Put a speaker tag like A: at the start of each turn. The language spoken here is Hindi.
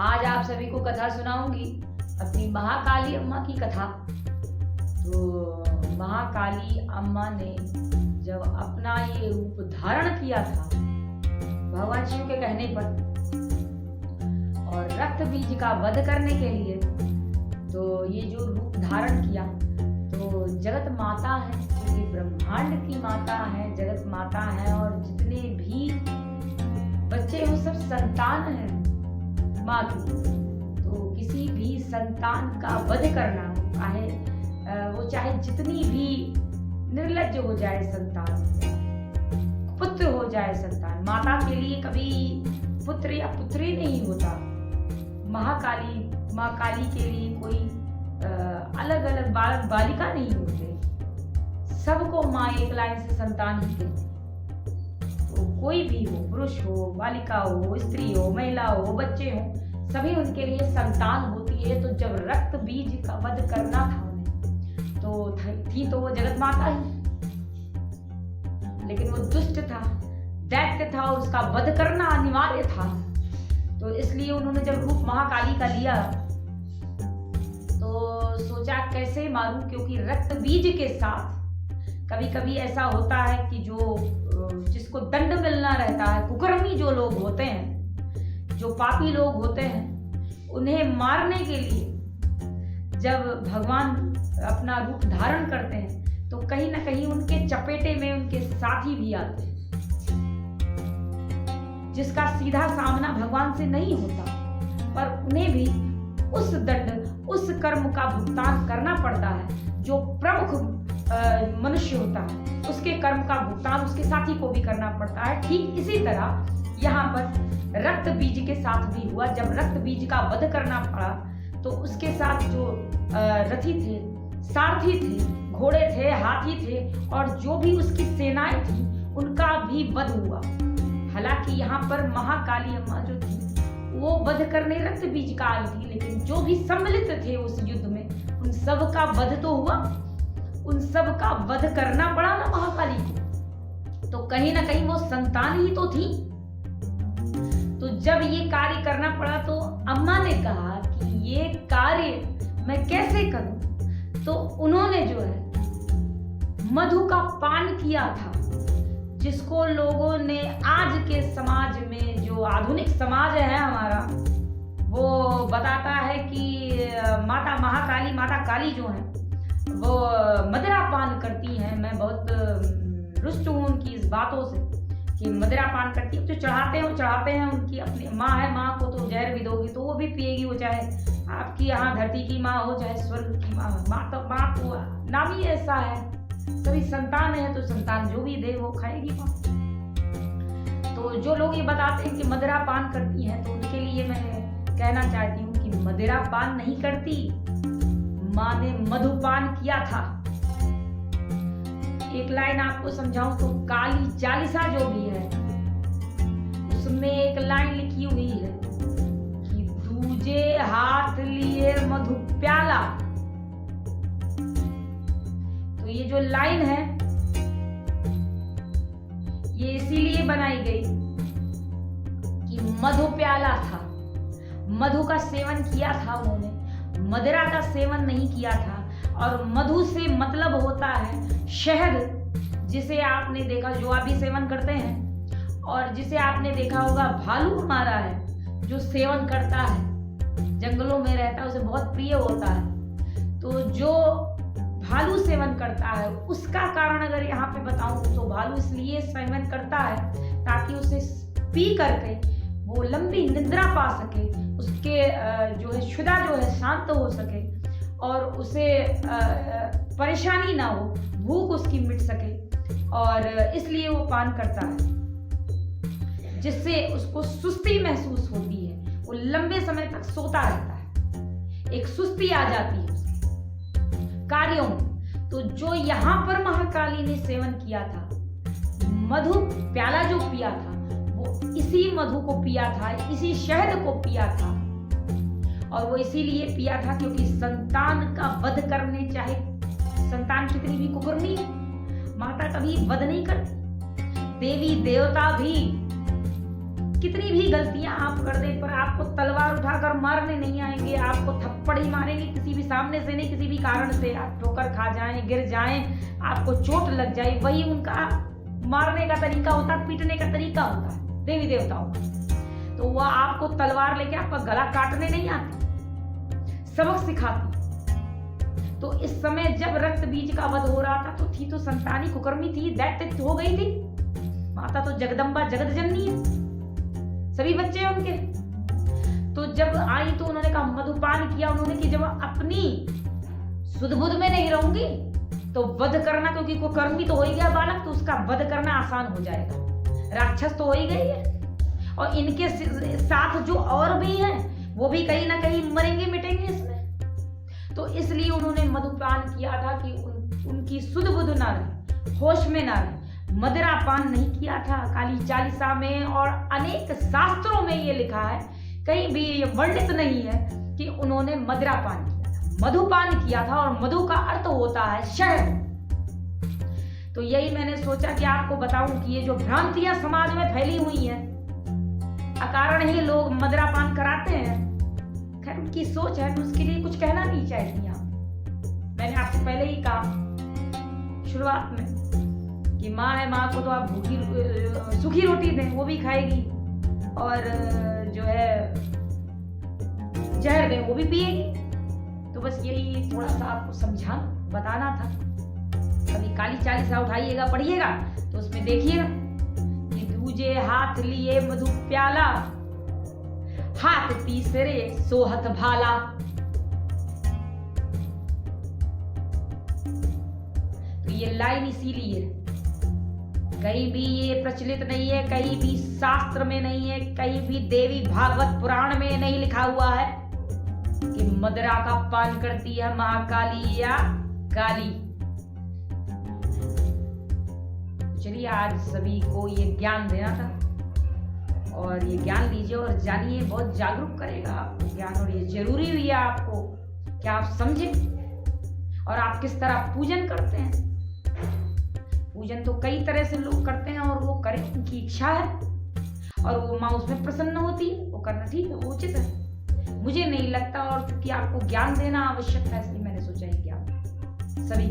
A: आज आप सभी को कथा सुनाऊंगी अपनी महाकाली अम्मा की कथा। तो महाकाली अम्मा ने जब अपना ये रूप धारण किया था भगवान शिव के कहने पर और रक्त बीज का वध करने के लिए, तो ये जो रूप धारण किया तो जगत माता है, क्योंकि ब्रह्मांड की माता है, जगत माता है और जितने भी बच्चे वो सब संतान है माँ की। तो किसी भी संतान का वध करना वो चाहे जितनी भी निर्लज्ज हो जाए संतान, पुत्र हो जाए संतान, माता के लिए कभी पुत्र या पुत्री नहीं होता। माँ काली के लिए कोई अलग अलग बालक बालिका नहीं होते, सबको माँ एक लाइन से संतान ही कहती। तो कोई भी हो, पुरुष हो, बालिका हो, स्त्री हो, महिला हो, बच्चे हो, सभी उनके लिए संतान होती है। तो जब रक्त बीज का वध करना था उन्हें, तो थी तो वो जगत माता ही, लेकिन वो दुष्ट था, दैत्य था और उसका वध करना अनिवार्य था। तो इसलिए उन्होंने जब रूप महाकाली का लिया तो सोचा कैसे मारूं, क्योंकि रक्त बीज के साथ कभी कभी ऐसा होता है कि जिसको दंड मिलना रहता है, कुकर्मी जो लोग होते हैं, जो पापी लोग होते हैं, उन्हें मारने के लिए जब भगवान अपना रूप धारण करते हैं तो कहीं ना कहीं उनके चपेटे में उनके साथी भी आते हैं, जिसका सीधा सामना भगवान से नहीं होता, पर उन्हें भी उस दंड, उस कर्म का भुगतान करना पड़ता है। जो प्रमुख मनुष्य होता है उसके कर्म का भुगतान उसके साथी को भी करना पड़ता है। ठीक इसी तरह यहाँ पर रक्त बीज के साथ भी हुआ। जब रक्त बीज का वध करना पड़ा तो उसके साथ जो रथी थे, सारथी थे, घोड़े थे, हाथी थे और जो भी उसकी सेनाएं थी उनका भी वध हुआ। हालांकि यहाँ पर महाकाली अम्मा जो थी वो वध करने रक्त बीज का आई थी, लेकिन जो भी सम्मिलित थे उस युद्ध में उन सब का वध तो हुआ, उन सब का वध करना पड़ा ना महाकाली को। तो कहीं ना कहीं वो संतान ही तो थी। तो जब ये कार्य करना पड़ा तो अम्मा ने कहा कि ये कार्य मैं कैसे करूं। तो उन्होंने जो है मधु का पान किया था, जिसको लोगों ने आज के समाज में, जो आधुनिक समाज है हमारा, वो बताता है कि माता महाकाली, माता काली जो है वो मदिरा पान करती हैं। मैं बहुत रुष्ट हूँ उनकी इस बातों से कि मदिरा पान करती है। जो चढ़ाते हैं उनकी अपनी माँ है, माँ को तो जहर भी दोगी तो वो भी पिएगी, वो चाहे आपकी यहाँ धरती की माँ हो चाहे स्वर्ग की माँ हो। माँ तो नाम ही ऐसा है, कभी संतान है तो संतान जो भी दे वो खाएगी माँ। तो जो लोग ये बताते हैं कि मदिरा पान करती हैं, तो उनके लिए मैं कहना चाहती हूँ कि मदिरा पान नहीं करती, माँ ने मधुपान किया था। एक लाइन आपको समझाऊं तो काली चालीसा जो भी है उसमें एक लाइन लिखी हुई है कि दूजे हाथ लिए मधु प्याला। तो ये जो लाइन है ये इसीलिए बनाई गई कि मधु प्याला था, मधु का सेवन किया था उन्होंने, मदिरा का सेवन नहीं किया था। और मधु से मतलब होता है शहद, जिसे आपने देखा, जो आप भी सेवन करते हैं, और जिसे आपने देखा होगा भालू हमारा है जो सेवन करता है, जंगलों में रहता है, उसे बहुत प्रिय होता है। तो जो भालू सेवन करता है उसका कारण अगर यहाँ पे बताऊं तो भालू इसलिए सेवन करता है ताकि उसे पी करके वो लंबी निद्रा पा सके, उसके जो है क्षुधा जो है शांत हो सके और उसे परेशानी ना हो, भूख उसकी मिट सके, और इसलिए वो पान करता है, जिससे उसको सुस्ती महसूस होती है, वो लंबे समय तक सोता रहता है, एक सुस्ती आ जाती है उसके कार्यों में। तो जो यहाँ पर महाकाली ने सेवन किया था, मधु प्याला जो पिया था, वो इसी मधु को पिया था, इसी शहद को पिया था। और वो इसीलिए पिया था क्योंकि संतान का वध करने, चाहे संतान कितनी भी कुकर्मी, माता कभी वध नहीं करती। देवी देवता भी कितनी भी गलतियां आप कर दें, पर आपको तलवार उठा कर मारने नहीं आएंगे, आपको थप्पड़ ही मारेंगे, किसी भी सामने से नहीं, किसी भी कारण से आप ठोकर खा जाएं, गिर जाएं, आपको चोट लग जाए, वही उनका मारने का तरीका होता है, पीटने का तरीका होता है देवी देवताओं का। तो वह आपको तलवार लेके आपका गला काटने नहीं आती, सबक सिखाती। तो इस समय जब रक्त बीज का वध हो रहा था तो थी तो संतानी कुकर्मी थी, दैत्य हो गई थी। माता तो जगदम्बा जगत जननी है, सभी बच्चे हैं उनके। तो जब आई तो उन्होंने कहा, मधुपान किया उन्होंने कि जब अपनी सुध बुध में नहीं रहूंगी तो वध करना, क्योंकि कोई कर्मी तो हो ही गया बालक, तो उसका वध करना आसान हो जाएगा। राक्षस तो हो ही गई है, और इनके साथ जो और भी हैं वो भी कहीं ना कहीं मरेंगे मिटेंगे इसमें। तो इसलिए उन्होंने मधुपान किया था कि उनकी सुध बुध ना रहे, होश में ना रहे। मदिरा पान नहीं किया था। काली चालीसा में और अनेक शास्त्रों में ये लिखा है, कहीं भी ये वर्णित नहीं है कि उन्होंने मदिरा पान किया था, मधुपान किया था। और मधु का अर्थ होता है शहद। तो यही मैंने सोचा कि आपको बताऊं कि ये जो भ्रांतियां समाज में फैली हुई हैं, अकारण ही लोग मदिरा पान कराते हैं। खैर उनकी सोच है, तो उसके लिए कुछ कहना नहीं चाहती आप। मैंने आपसे पहले ही कहा शुरुआत में कि माँ है, माँ को तो आप सूखी रोटी दें वो भी खाएगी, और जो है जहर दें वो भी पिएगी। तो बस यही थोड़ा सा आपको समझा बताना था। कभी काली चालीसा उठाइएगा पढ़िएगा तो उसमें देखिएगा कि दूजे हाथ लिए मधु प्याला, हाथ तीसरे सोहत भाला। तो ये लाइन इसीलिए कहीं भी ये प्रचलित नहीं है, कहीं भी शास्त्र में नहीं है, कहीं भी देवी भागवत पुराण में नहीं लिखा हुआ है कि मदिरा का पान करती है महाकाली या काली। चलिए आज सभी को ये ज्ञान देना था, और ये ज्ञान लीजिए और जानिए, बहुत जागरूक करेगा आपको ज्ञान। और ये जरूरी भी है आपको कि आप समझें और आप किस तरह पूजन करते हैं। पूजन तो कई तरह से लोग करते हैं, और वो करें, उनकी इच्छा है और वो माँ उसमें प्रसन्न होती है, वो करना ठीक है, वो उचित है। मुझे नहीं लगता, और क्योंकि आपको ज्ञान देना आवश्यक है इसलिए मैंने सोचा है ज्ञान सभी